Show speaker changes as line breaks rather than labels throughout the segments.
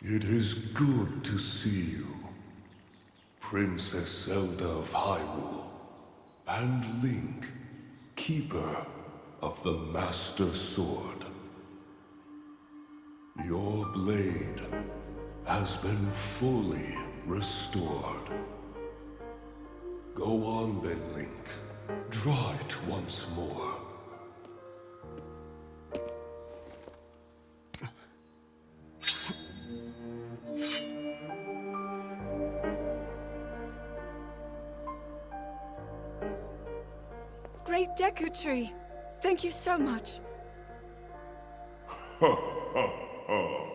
It is good to see you, Princess Zelda of Hyrule, and Link, Keeper of the Master Sword. Your blade has been fully restored. Go on then, Link. Draw it once more.
Great Deku Tree. Thank you so much.
Ha ha ha.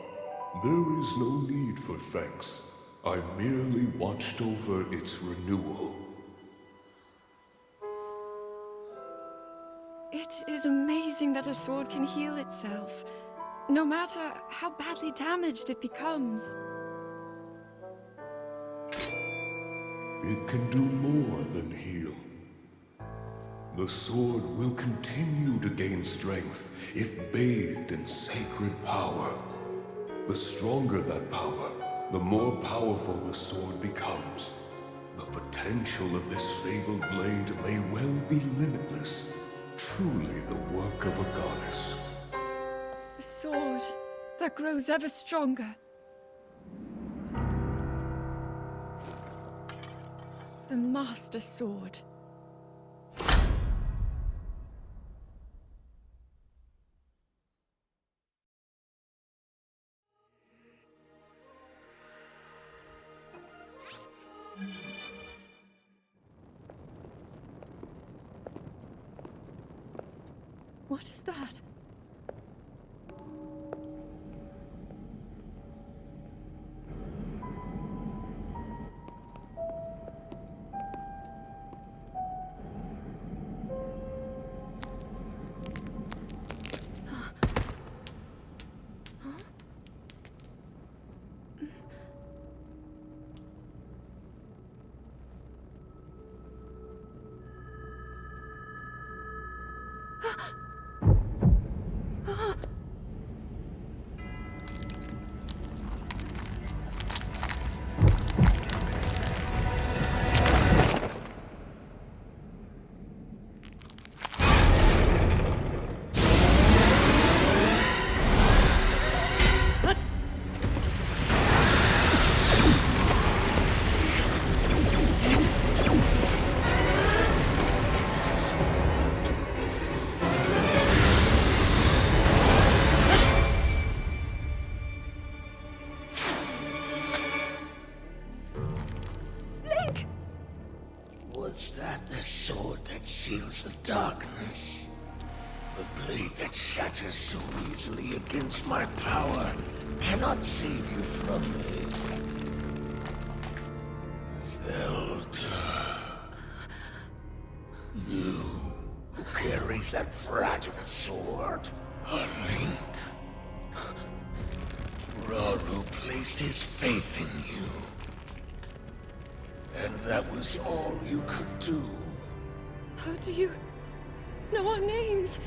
There is no need for thanks. I merely watched over its renewal.
It is amazing that a sword can heal itself, no matter how badly damaged it becomes.
It can do more than heal. The sword will continue to gain strength if bathed in sacred power. The stronger that power, the more powerful the sword becomes. The potential of this fabled blade may well be limitless. Truly the work of a goddess.
A sword that grows ever stronger. The Master Sword. What is that?
Was that the sword that seals the darkness? The blade that shatters so easily against my power cannot save you from me. Zelda. You who carries that fragile sword. A Link. Raru placed his faith in you. And that was all you could do.
How do you know our names?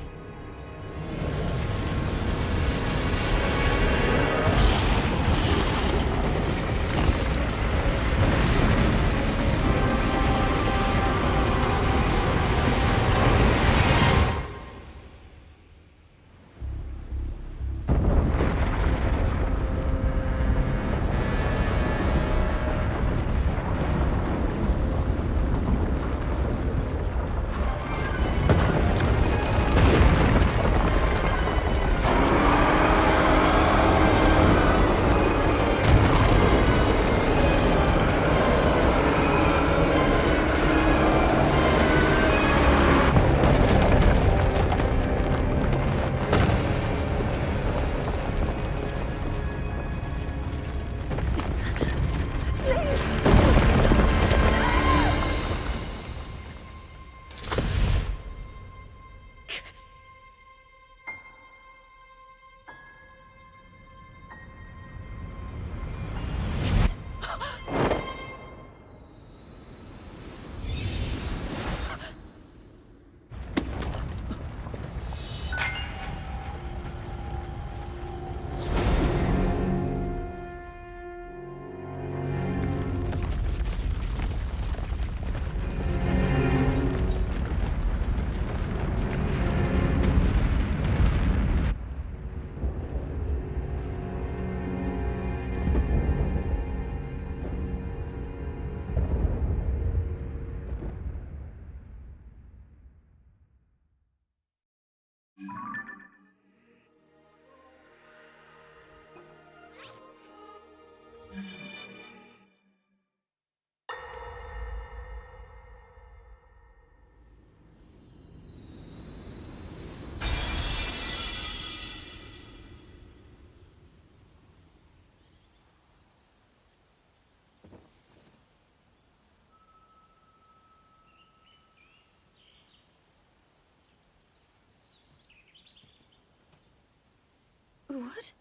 What?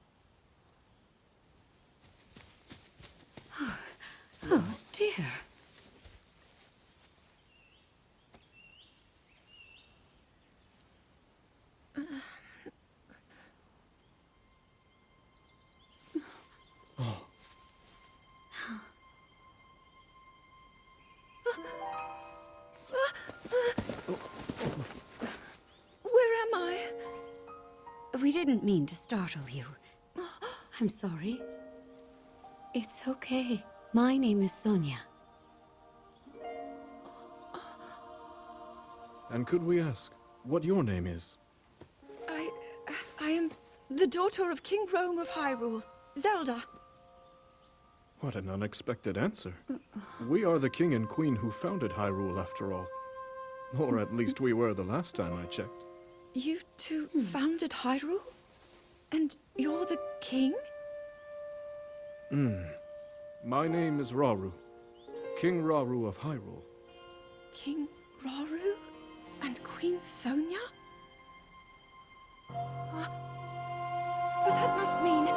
Oh dear. Where am I? We didn't mean to startle you. I'm sorry. It's okay. My name is Sonia.
And could we ask what your name is?
I am the daughter of King Rome of Hyrule, Zelda.
What an unexpected answer. We are the king and queen who founded Hyrule, after all. Or at least we were the last time I checked.
You two founded Hyrule? And you're the king?
My name is Rauru. King Rauru of Hyrule.
King Rauru? And Queen Sonia? But that must mean...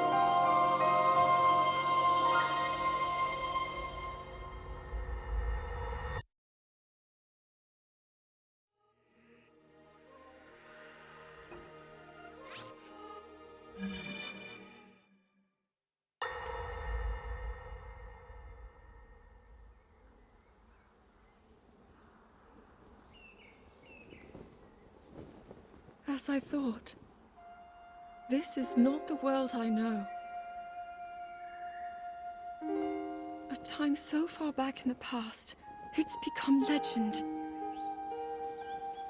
As I thought. This is not the world I know. A time so far back in the past, it's become legend.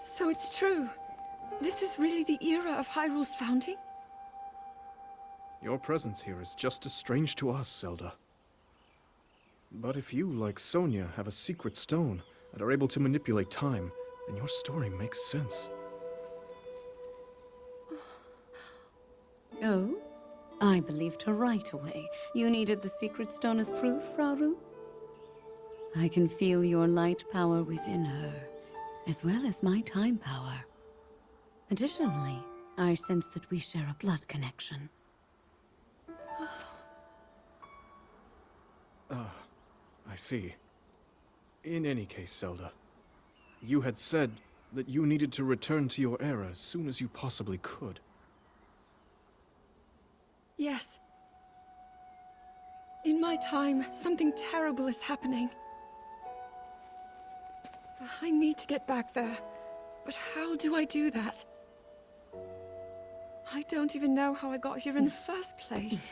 So it's true. This is really the era of Hyrule's founding?
Your presence here is just as strange to us, Zelda. But if you, like Sonia, have a secret stone and are able to manipulate time, then your story makes sense.
Oh? I believed her right away. You needed the secret stone as proof, Rauru? I can feel your light power within her, as well as my time power. Additionally, I sense that we share a blood connection.
I see. In any case, Zelda, you had said that you needed to return to your era as soon as you possibly could.
Yes. In my time, something terrible is happening. I need to get back there. But how do I do that? I don't even know how I got here in the first place.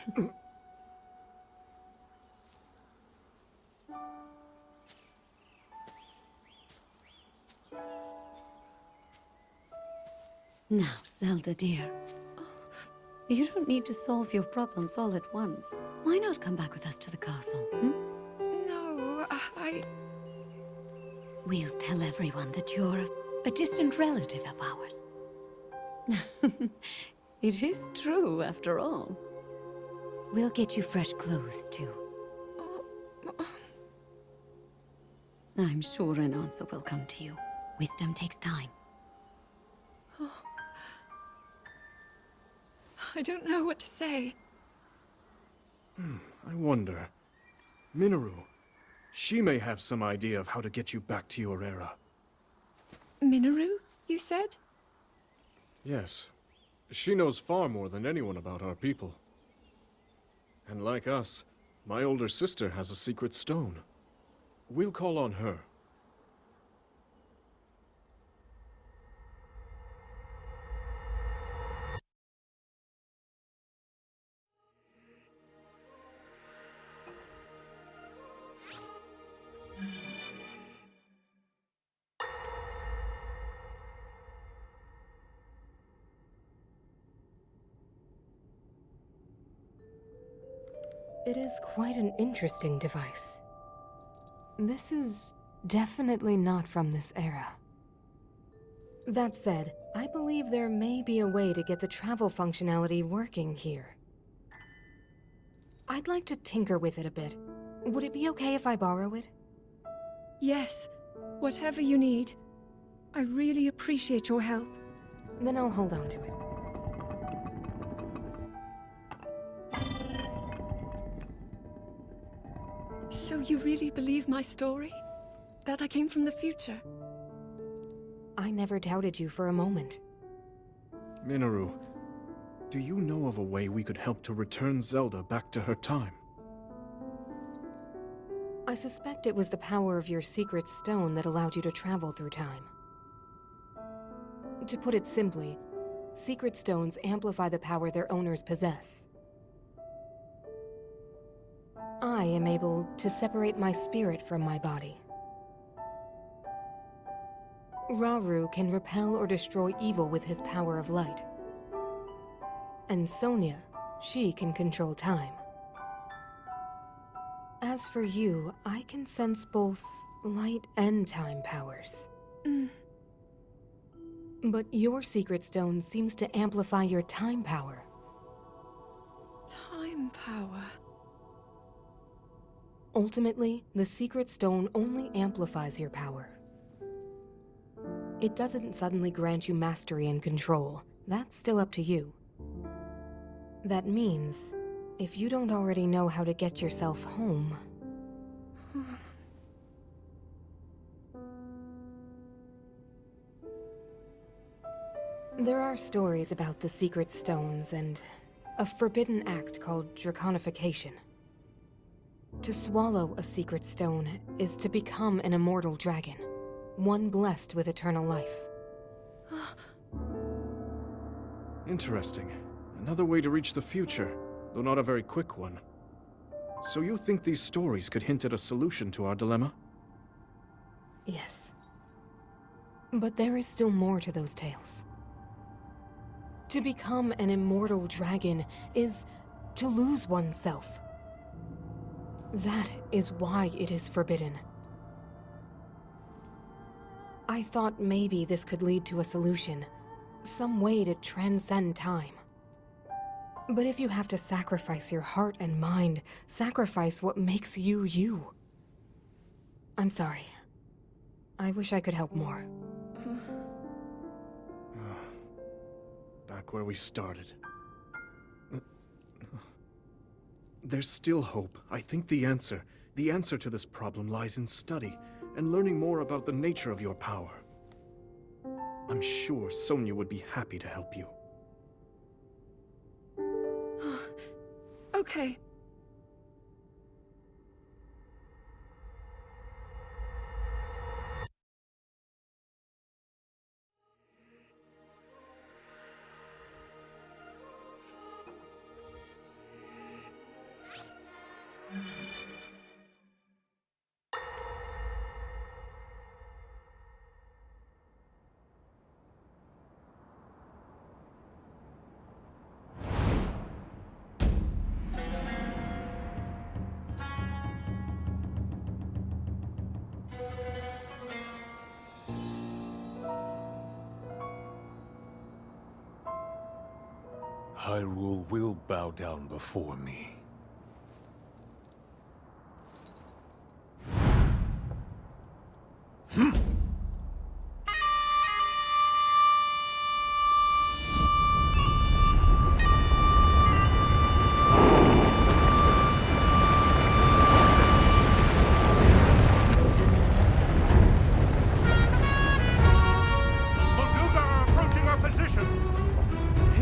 Now, Zelda dear. You don't need to solve your problems all at once. Why not come back with us to the castle,
No,
We'll tell everyone that you're a distant relative of ours. It is true, after all. We'll get you fresh clothes, too. I'm sure an answer will come to you. Wisdom takes time.
I don't know what to say.
I wonder. Minoru. She may have some idea of how to get you back to your era.
Minoru, you said?
Yes. She knows far more than anyone about our people. And like us, my older sister has a secret stone. We'll call on her.
It is quite an interesting device. This is definitely not from this era. That said, I believe there may be a way to get the travel functionality working here. I'd like to tinker with it a bit. Would it be okay if I borrow it?
Yes. Whatever you need. I really appreciate your help.
Then I'll hold on to it.
really believe my story? That I came from the future?
I never doubted you for a moment.
Minoru, do you know of a way we could help to return Zelda back to her time?
I suspect it was the power of your secret stone that allowed you to travel through time. To put it simply, secret stones amplify the power their owners possess. I am able to separate my spirit from my body. Rauru can repel or destroy evil with his power of light. And Sonia, she can control time. As for you, I can sense both light and time powers. But your secret stone seems to amplify your time power.
Time power.
Ultimately, the secret stone only amplifies your power. It doesn't suddenly grant you mastery and control. That's still up to you. That means, if you don't already know how to get yourself home... There are stories about the secret stones and a forbidden act called draconification. To swallow a secret stone is to become an immortal dragon, one blessed with eternal life.
Interesting. Another way to reach the future, though not a very quick one. So you think these stories could hint at a solution to our dilemma?
Yes. But there is still more to those tales. To become an immortal dragon is to lose oneself. That is why it is forbidden. I thought maybe this could lead to a solution, some way to transcend time. But if you have to sacrifice your heart and mind, sacrifice what makes you you. I'm sorry. I wish I could help more.
Back where we started. There's still hope. I think the answer to this problem lies in study and learning more about the nature of your power. I'm sure Sonia would be happy to help you.
Okay.
Hyrule will bow down before me.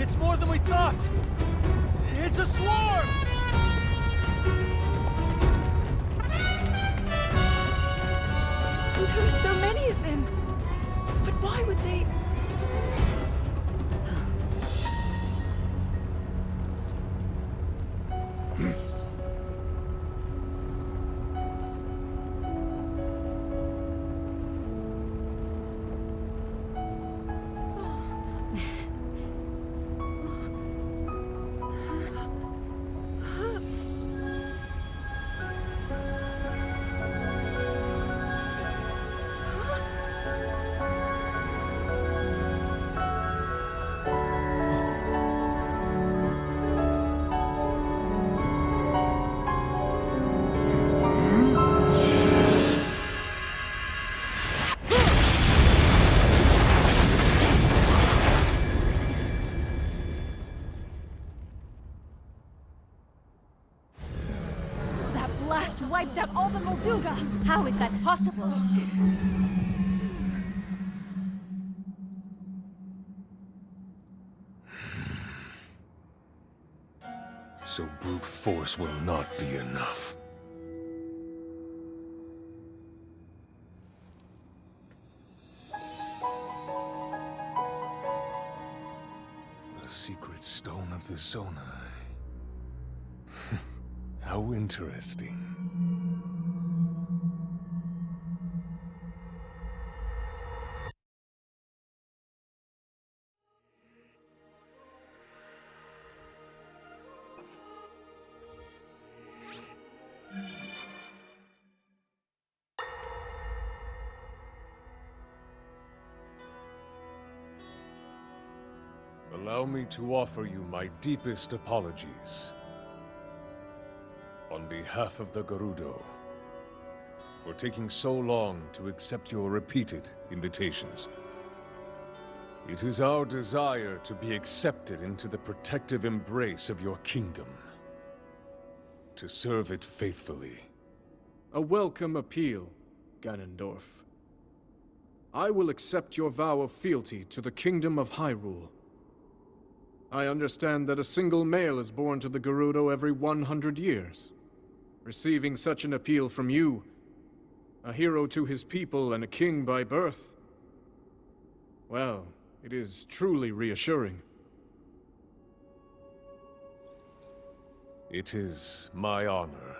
It's more than we thought! It's a swarm!
There are so many of them. But why would they... How is that possible?
So brute force will not be enough. The secret stone of the Zonai. How interesting. Allow me to offer you my deepest apologies. On behalf of the Gerudo, for taking so long to accept your repeated invitations. It is our desire to be accepted into the protective embrace of your kingdom. To serve it faithfully.
A welcome appeal, Ganondorf. I will accept your vow of fealty to the Kingdom of Hyrule. I understand that a single male is born to the Gerudo every 100 years. Receiving such an appeal from you, a hero to his people and a king by birth, well, it is truly reassuring.
It is my honor.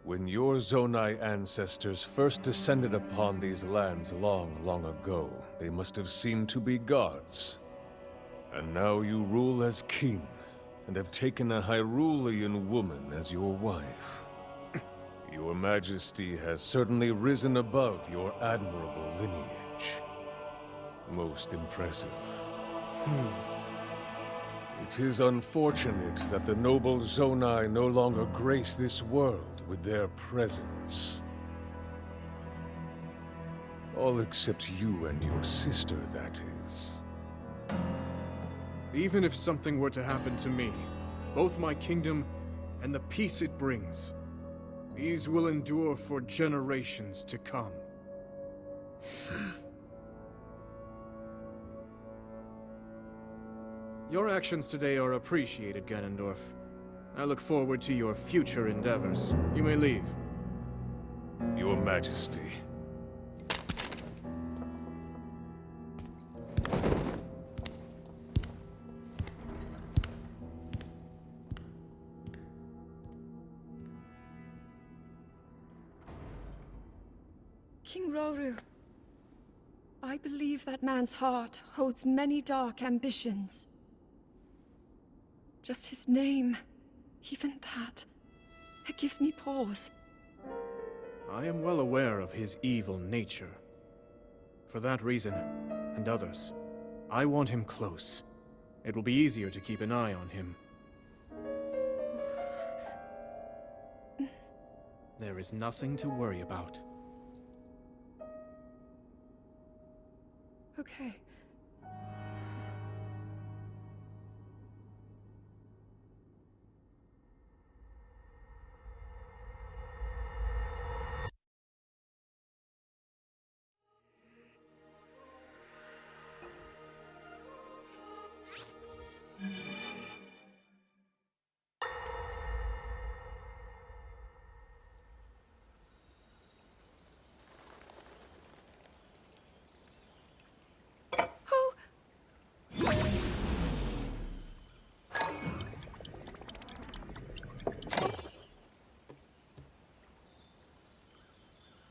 When your Zonai ancestors first descended upon these lands long, long ago, they must have seemed to be gods. And now you rule as king, and have taken a Hyrulean woman as your wife. Your Majesty has certainly risen above your admirable lineage. Most impressive. It is unfortunate that the noble Zonai no longer grace this world with their presence. All except you and your sister, that is.
Even if something were to happen to me, both my kingdom and the peace it brings, these will endure for generations to come. Your actions today are appreciated, Ganondorf. I look forward to your future endeavors. You may leave.
Your Majesty.
King Roru, I believe that man's heart holds many dark ambitions. Just his name, even that, it gives me pause.
I am well aware of his evil nature. For that reason, and others, I want him close. It will be easier to keep an eye on him. There is nothing to worry about.
Okay.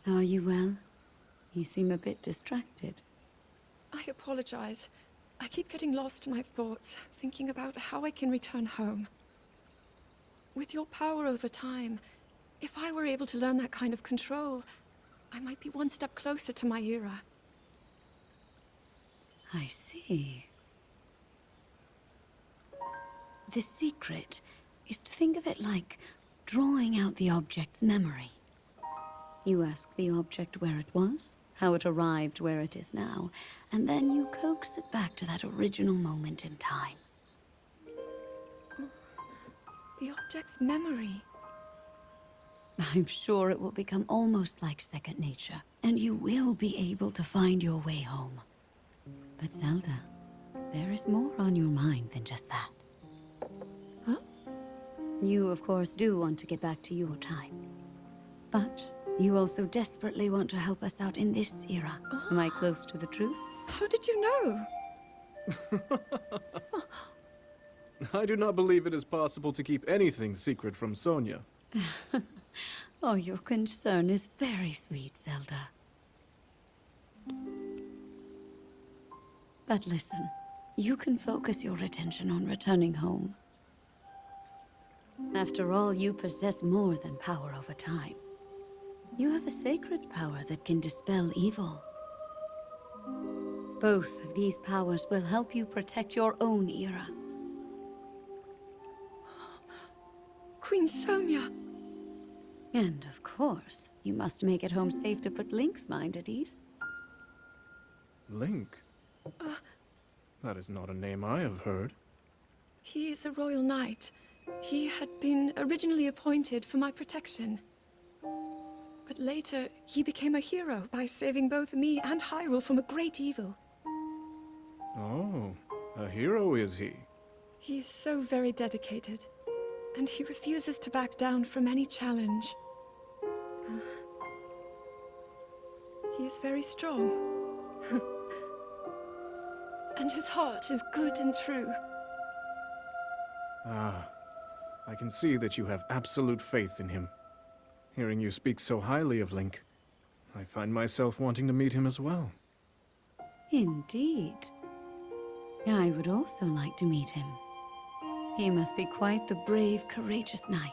Are you well? You seem a bit distracted.
I apologize. I keep getting lost in my thoughts, thinking about how I can return home. With your power over time, if I were able to learn that kind of control, I might be one step closer to my era.
I see. The secret is to think of it like drawing out the object's memory. You ask the object where it was, how it arrived where it is now, and then you coax it back to that original moment in time.
The object's memory.
I'm sure it will become almost like second nature, and you will be able to find your way home. But Zelda, there is more on your mind than just that.
Huh?
You, of course, do want to get back to your time. But you also desperately want to help us out in this era. Am I close to the truth?
How did you know?
I do not believe it is possible to keep anything secret from Sonia.
Oh, your concern is very sweet, Zelda. But listen, you can focus your attention on returning home. After all, you possess more than power over time. You have a sacred power that can dispel evil. Both of these powers will help you protect your own era.
Queen Sonia.
And of course, you must make it home safe to put Link's mind at ease.
Link? That is not a name I have heard.
He is a royal knight. He had been originally appointed for my protection. But later, he became a hero by saving both me and Hyrule from a great evil.
Oh, a hero is he?
He is so very dedicated, and he refuses to back down from any challenge. He is very strong. And his heart is good and true.
Ah, I can see that you have absolute faith in him. Hearing you speak so highly of Link, I find myself wanting to meet him as well.
Indeed. I would also like to meet him. He must be quite the brave, courageous knight.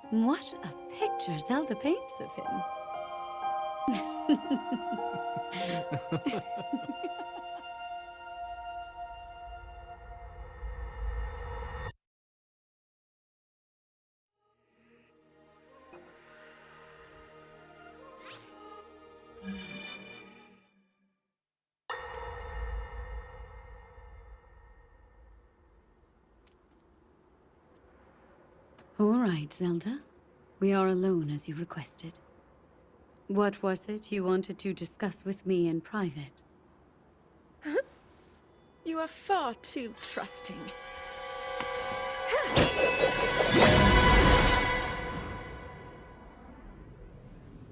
What a picture Zelda paints of him. All right, Zelda. We are alone as you requested. What was it you wanted to discuss with me in private?
You are far too trusting.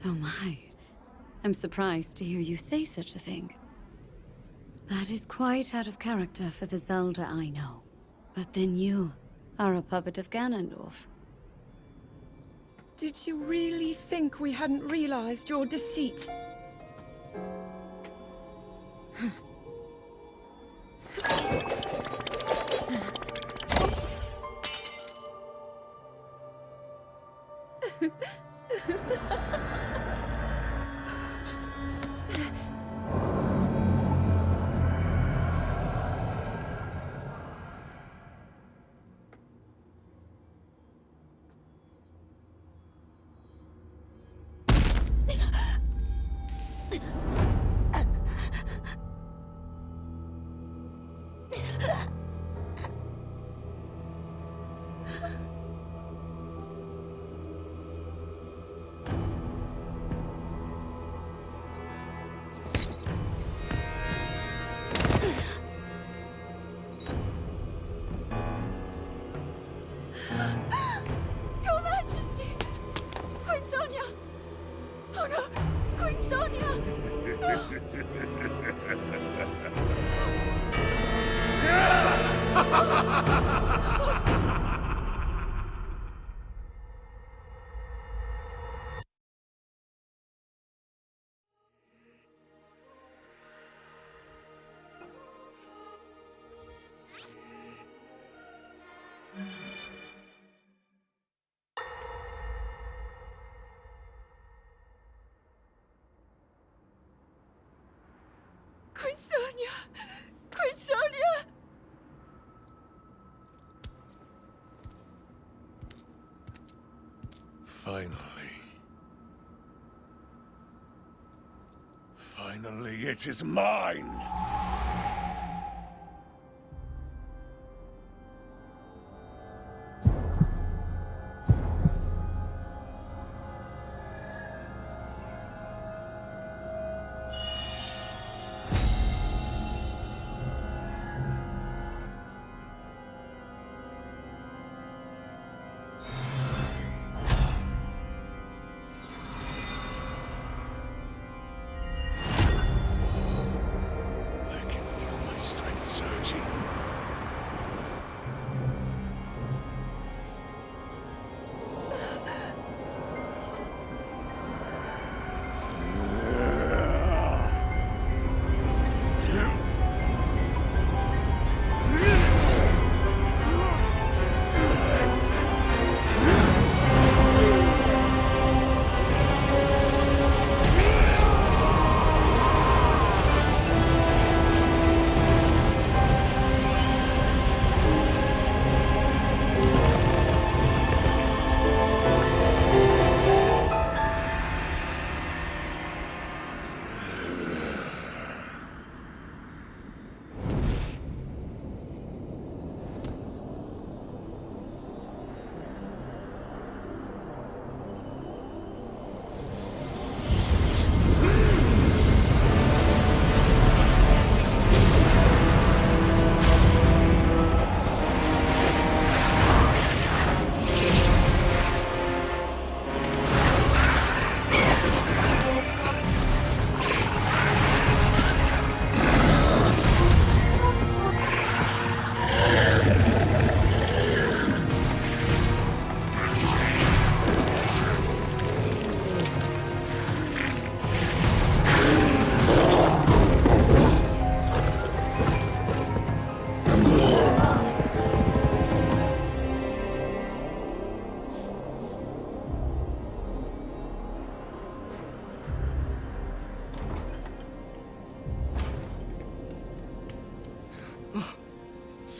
Oh my. I'm surprised to hear you say such a thing. That is quite out of character for the Zelda I know. But then you are a puppet of Ganondorf.
Did you really think we hadn't realized your deceit? Your Majesty! Queen Sonia! Oh no! Queen Sonia! Queen Sonia! Queen Sonia!
Finally. Finally, it is mine!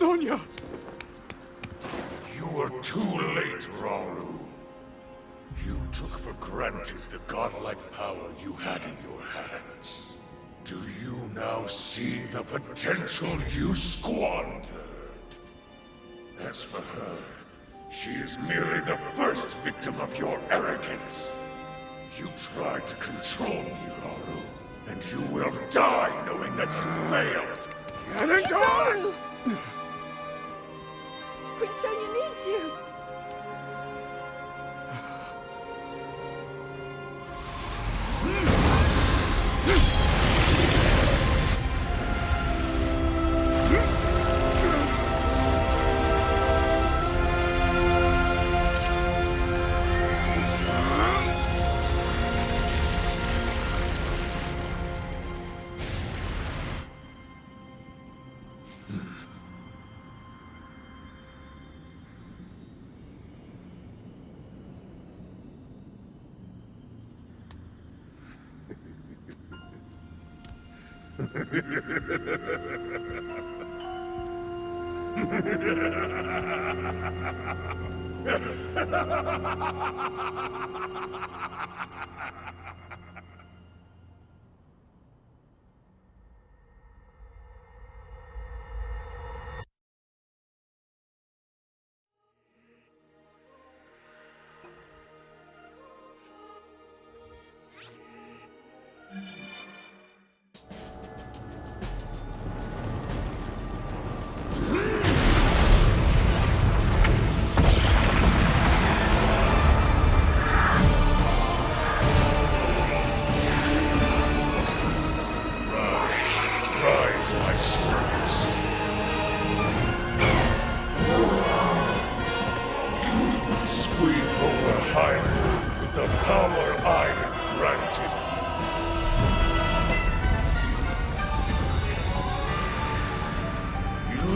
Sonia!
You were too late, Rauru. You took for granted the godlike power you had in your hands. Do you now see the potential you squandered? As for her, she is merely the first victim of your arrogance. You tried to control me, Rauru, and you will die knowing that you failed. Get it done!
Queen Sonia needs you!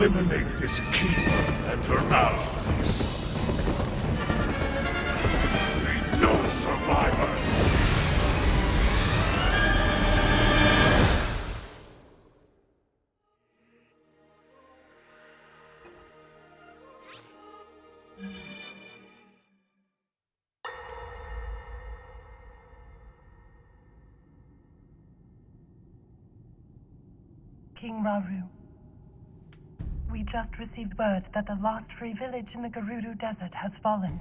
Eliminate this keeper and her allies. Leave no survivors.
King Rauru. We just received word that the last free village in the Gerudo Desert has fallen.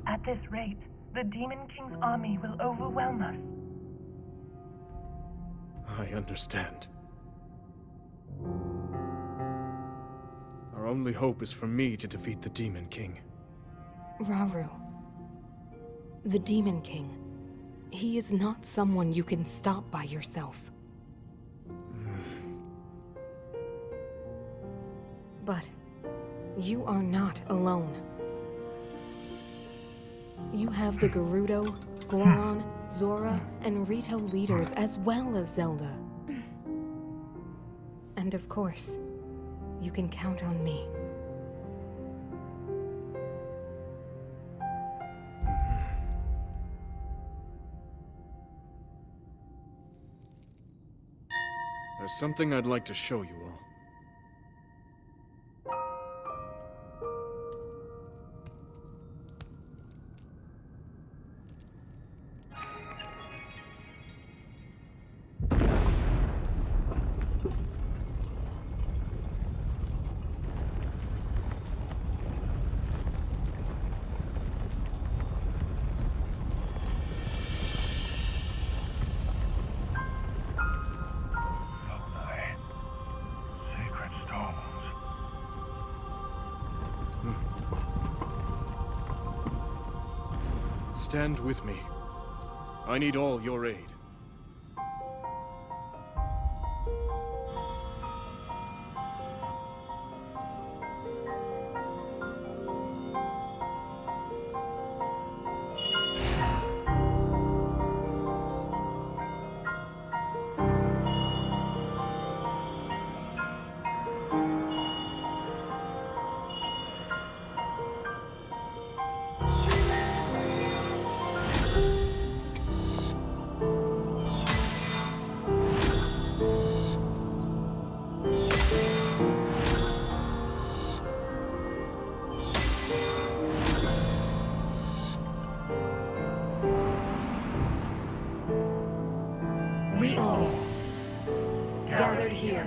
At this rate, the Demon King's army will overwhelm us.
I understand. Our only hope is for me to defeat the Demon King.
Rauru. The Demon King. He is not someone you can stop by yourself. But you are not alone. You have the Gerudo, Goron, Zora, and Rito leaders as well as Zelda. And of course, you can count on me.
There's something I'd like to show you all. Stand with me. I need all your aid.
here,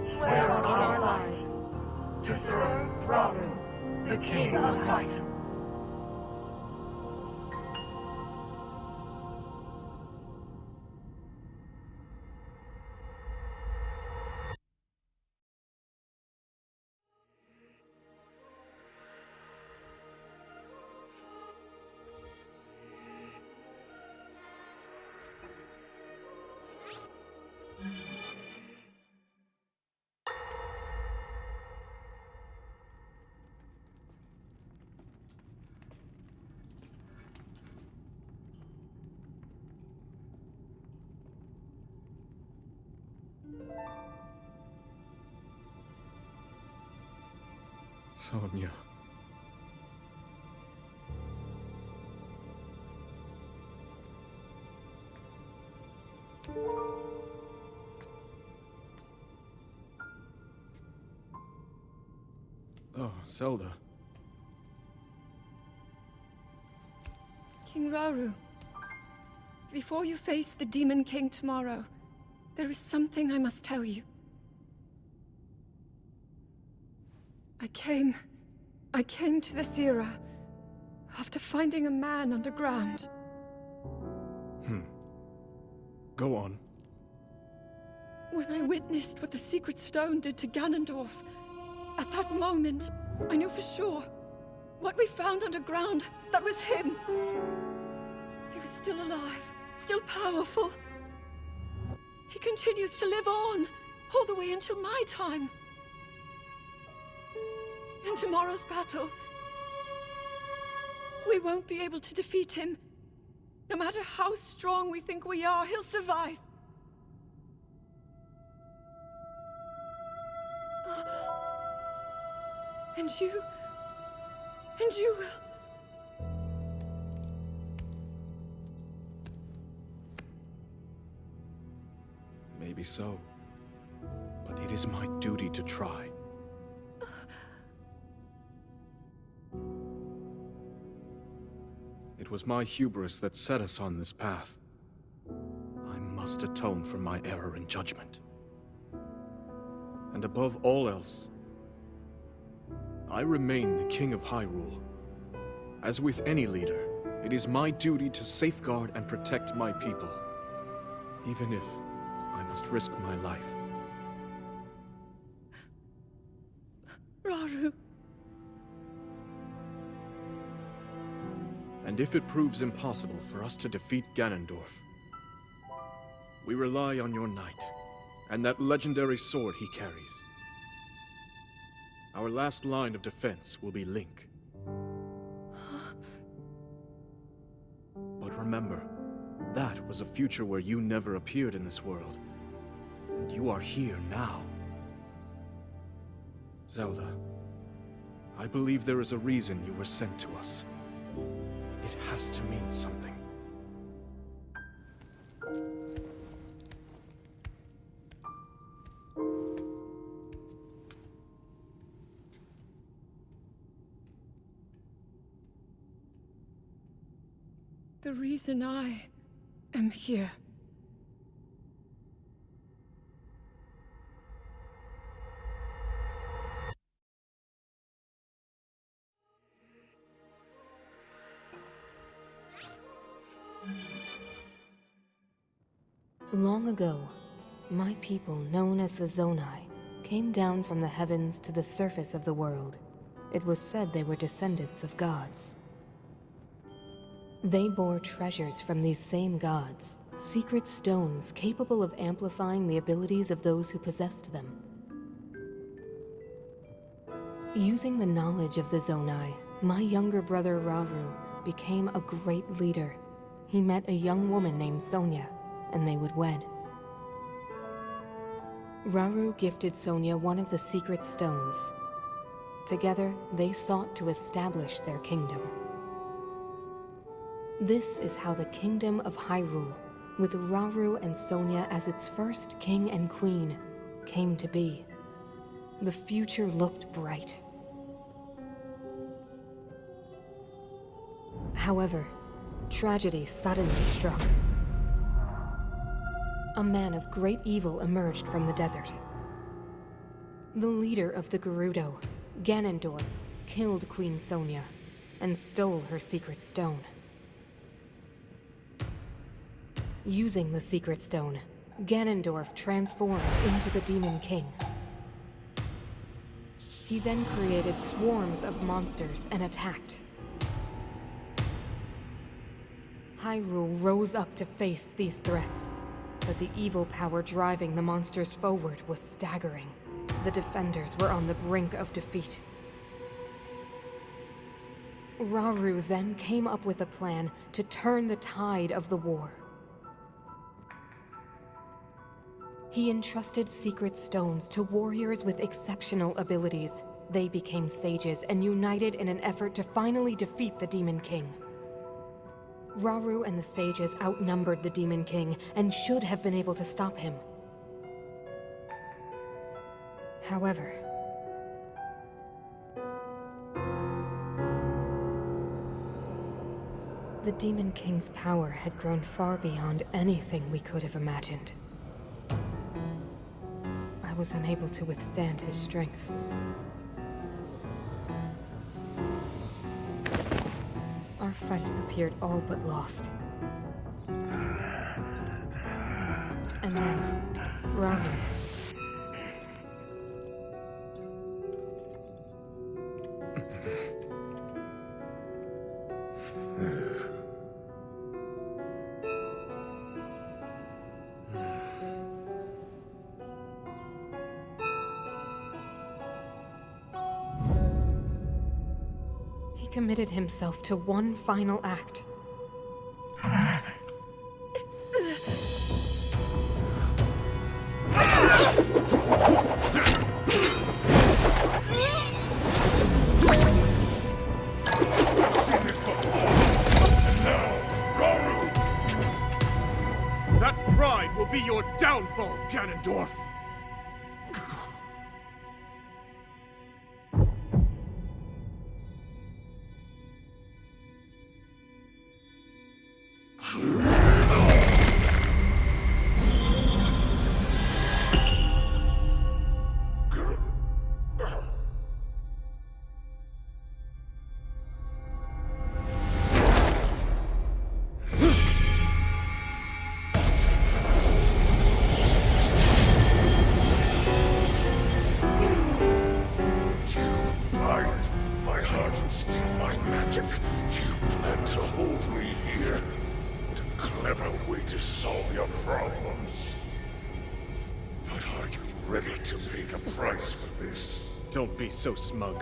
swear on our lives to serve Raru, the King of Light.
Sonia. Oh, Zelda.
King Raru, before you face the Demon King tomorrow, there is something I must tell you. I came to this era after finding a man underground.
Go on.
When I witnessed what the Secret Stone did to Ganondorf, at that moment, I knew for sure what we found underground, that was him. He was still alive, still powerful. He continues to live on, all the way until my time. In tomorrow's battle, we won't be able to defeat him. No matter how strong we think we are, he'll survive. And you will.
Maybe so. But it is my duty to try. It was my hubris that set us on this path. I must atone for my error in judgment. And above all else, I remain the King of Hyrule. As with any leader, it is my duty to safeguard and protect my people, even if I must risk my life.
Raru.
And if it proves impossible for us to defeat Ganondorf, we rely on your knight, and that legendary sword he carries. Our last line of defense will be Link. But remember, that was a future where you never appeared in this world. And you are here now. Zelda, I believe there is a reason you were sent to us. It has to mean something.
The reason I am here.
Long ago, my people, known as the Zonai, came down from the heavens to the surface of the world. It was said they were descendants of gods. They bore treasures from these same gods, secret stones capable of amplifying the abilities of those who possessed them. Using the knowledge of the Zonai, my younger brother Raru became a great leader. He met a young woman named Sonia, and they would wed. Raru gifted Sonia one of the secret stones. Together, they sought to establish their kingdom. This is how the Kingdom of Hyrule, with Raru and Sonia as its first king and queen, came to be. The future looked bright. However, tragedy suddenly struck. A man of great evil emerged from the desert. The leader of the Gerudo, Ganondorf, killed Queen Sonia and stole her secret stone. Using the secret stone, Ganondorf transformed into the Demon King. He then created swarms of monsters and attacked. Hyrule rose up to face these threats, but the evil power driving the monsters forward was staggering. The defenders were on the brink of defeat. Rauru then came up with a plan to turn the tide of the war. He entrusted secret stones to warriors with exceptional abilities. They became sages and united in an effort to finally defeat the Demon King. Rauru and the sages outnumbered the Demon King and should have been able to stop him. However, the Demon King's power had grown far beyond anything we could have imagined. I was unable to withstand his strength. Our fight appeared all but lost. And then, Rauru. He committed himself to one final act.
That pride will be your downfall, Ganondorf! Don't be so smug.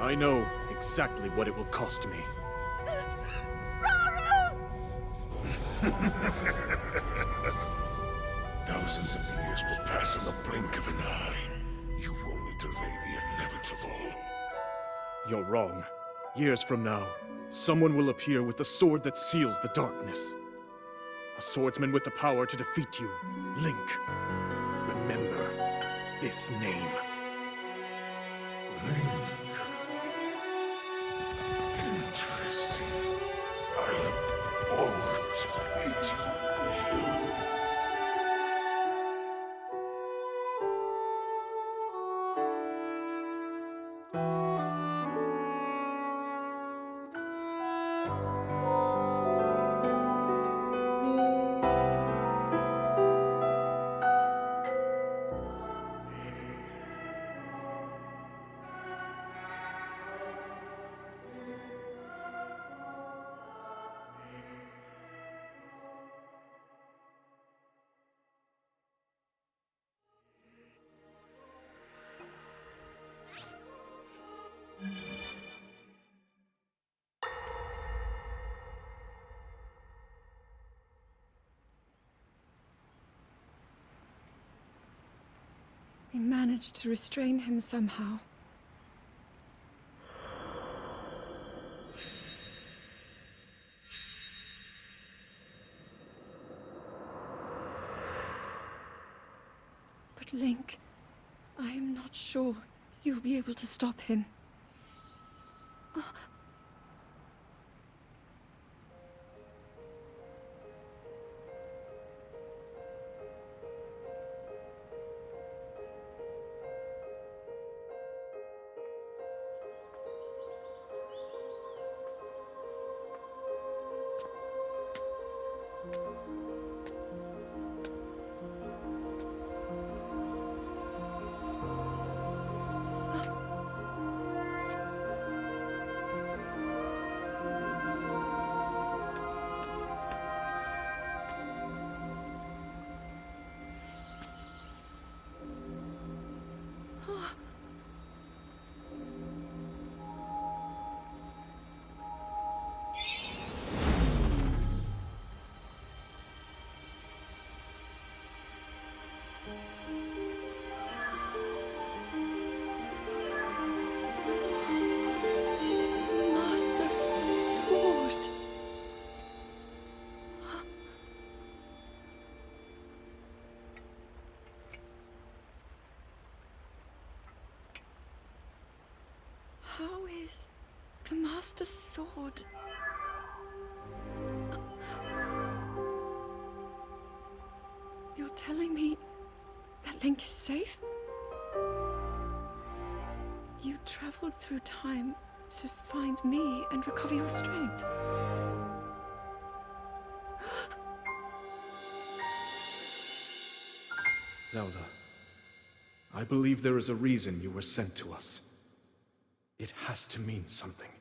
I know exactly what it will cost me.
Thousands of years will pass in the blink of an eye. You only delay the inevitable.
You're wrong. Years from now, someone will appear with the sword that seals the darkness. A swordsman with the power to defeat you, Link. Remember this name.
Link. Interesting. I look forward to meeting you.
We managed to restrain him somehow. But Link, I am not sure you'll be able to stop him. How is the Master's sword? You're telling me that Link is safe? You traveled through time to find me and recover your strength.
Zelda, I believe there is a reason you were sent to us. It has to mean something.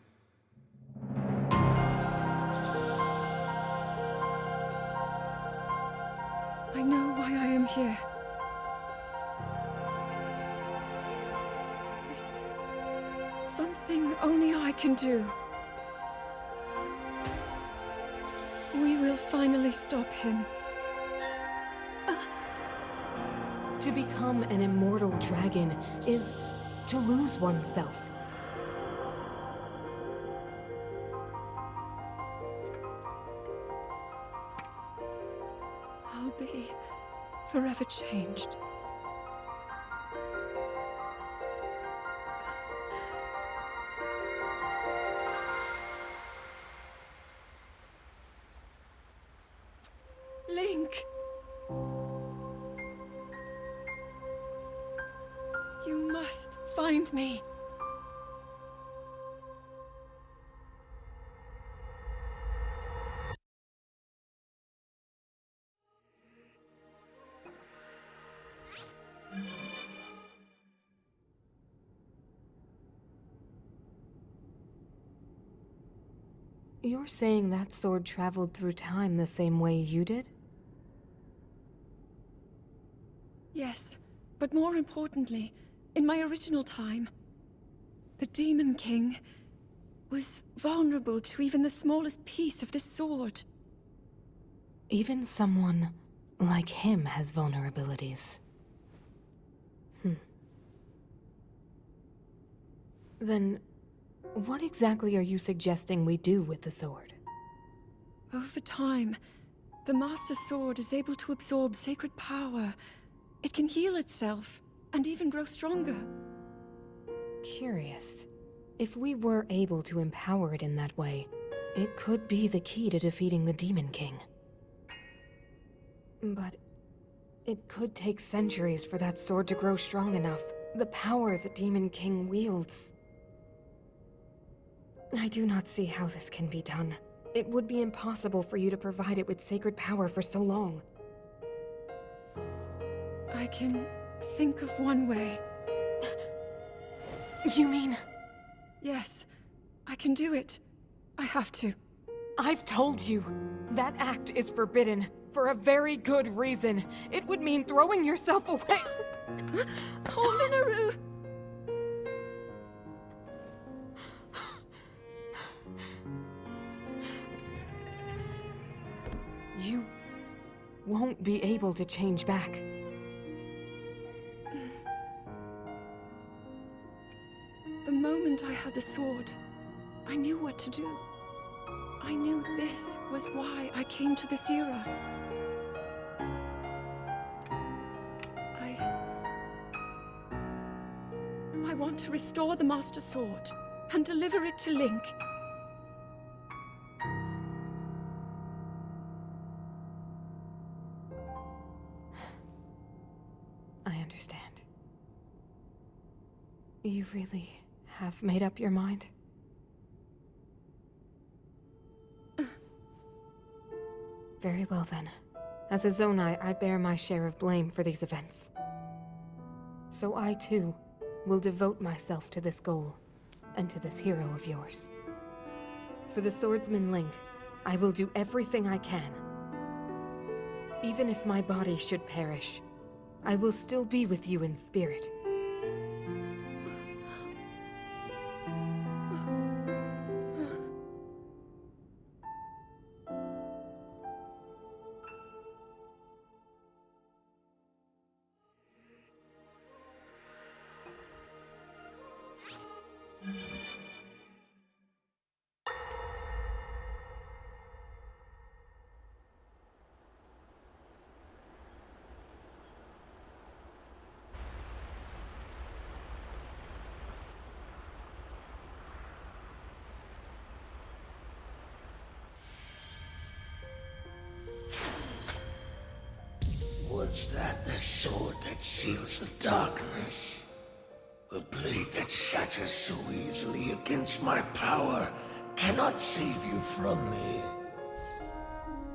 I know why I am here. It's something only I can do. We will finally stop him.
To become an immortal dragon is to lose oneself.
I'll be forever changed. Link! You must find me.
You're saying that sword traveled through time the same way you did?
Yes, but more importantly, in my original time, the Demon King was vulnerable to even the smallest piece of this sword.
Even someone like him has vulnerabilities. Then, what exactly are you suggesting we do with the sword?
Over time, the Master Sword is able to absorb sacred power. It can heal itself, and even grow stronger.
Curious. If we were able to empower it in that way, it could be the key to defeating the Demon King. But it could take centuries for that sword to grow strong enough. The power the Demon King wields. I do not see how this can be done. It would be impossible for you to provide it with sacred power for so long.
I can think of one way.
You mean?
Yes, I can do it. I have to.
I've told you. That act is forbidden. For a very good reason. It would mean throwing yourself away.
Oh, Minoru!
You won't be able to change back.
The moment I had the sword, I knew what to do. I knew this was why I came to this era. I want to restore the Master Sword and deliver it to Link.
I understand. You really have made up your mind? Very well then. As a Zonai, I bear my share of blame for these events. So I too will devote myself to this goal, and to this hero of yours. For the swordsman Link, I will do everything I can. Even if my body should perish, I will still be with you in spirit.
Was that the sword that seals the darkness? The blade that shatters so easily against my power cannot save you from me.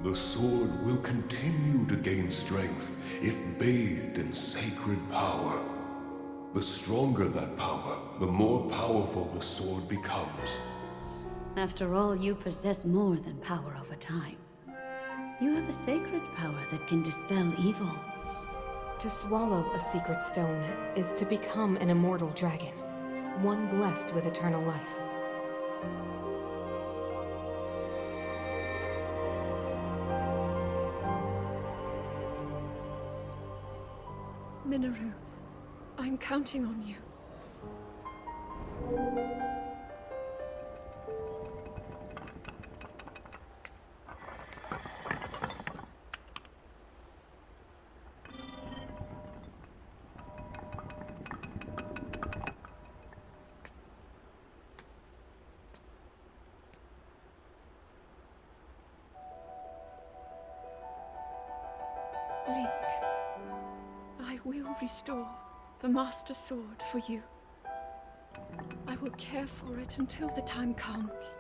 The sword will continue to gain strength if bathed in sacred power. The stronger that power, the more powerful the sword becomes.
After all, you possess more than power over time. You have a sacred power that can dispel evil.
To swallow a secret stone is to become an immortal dragon, one blessed with eternal life.
Minoru, I'm counting on you. Link, I will restore the Master Sword for you. I will care for it until the time comes.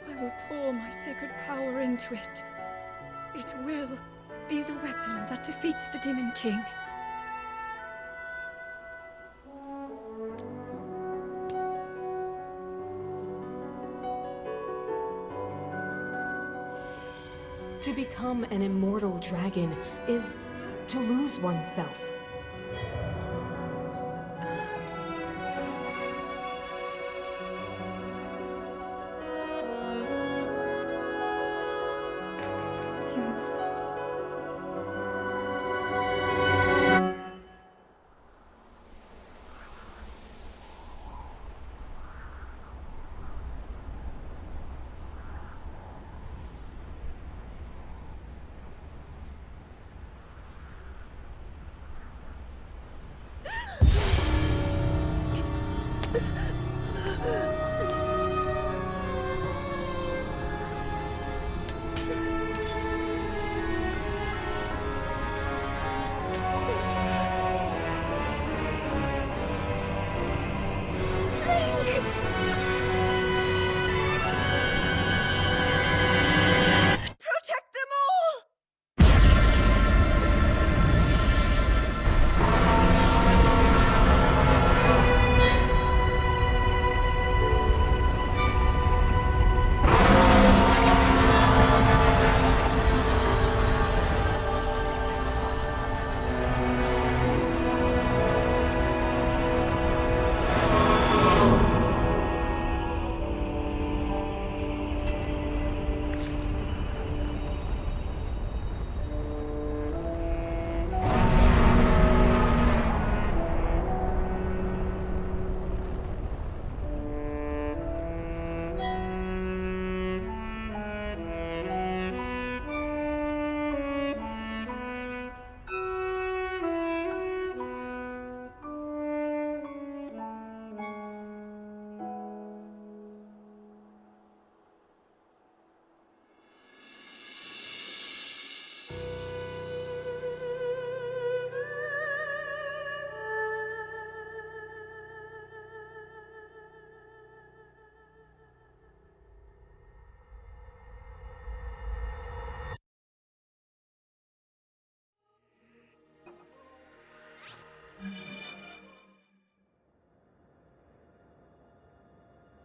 I will pour my sacred power into it. It will be the weapon that defeats the Demon King.
To become an immortal dragon is to lose oneself.
You must. Protect them all!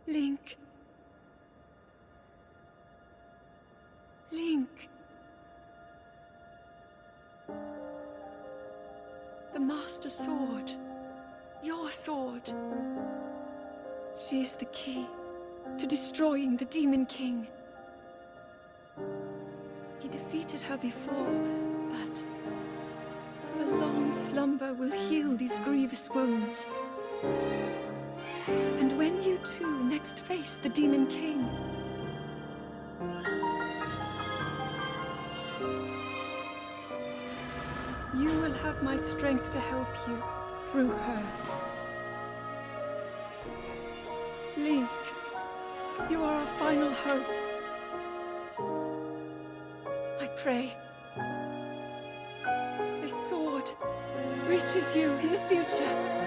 Link. Link. The Master Sword. Your sword. She is the key to destroying the Demon King. He defeated her before, but a long slumber will heal these grievous wounds. And when you two next face the Demon King, you will have my strength to help you through her. Link, you are our final hope. I pray reaches you in the future.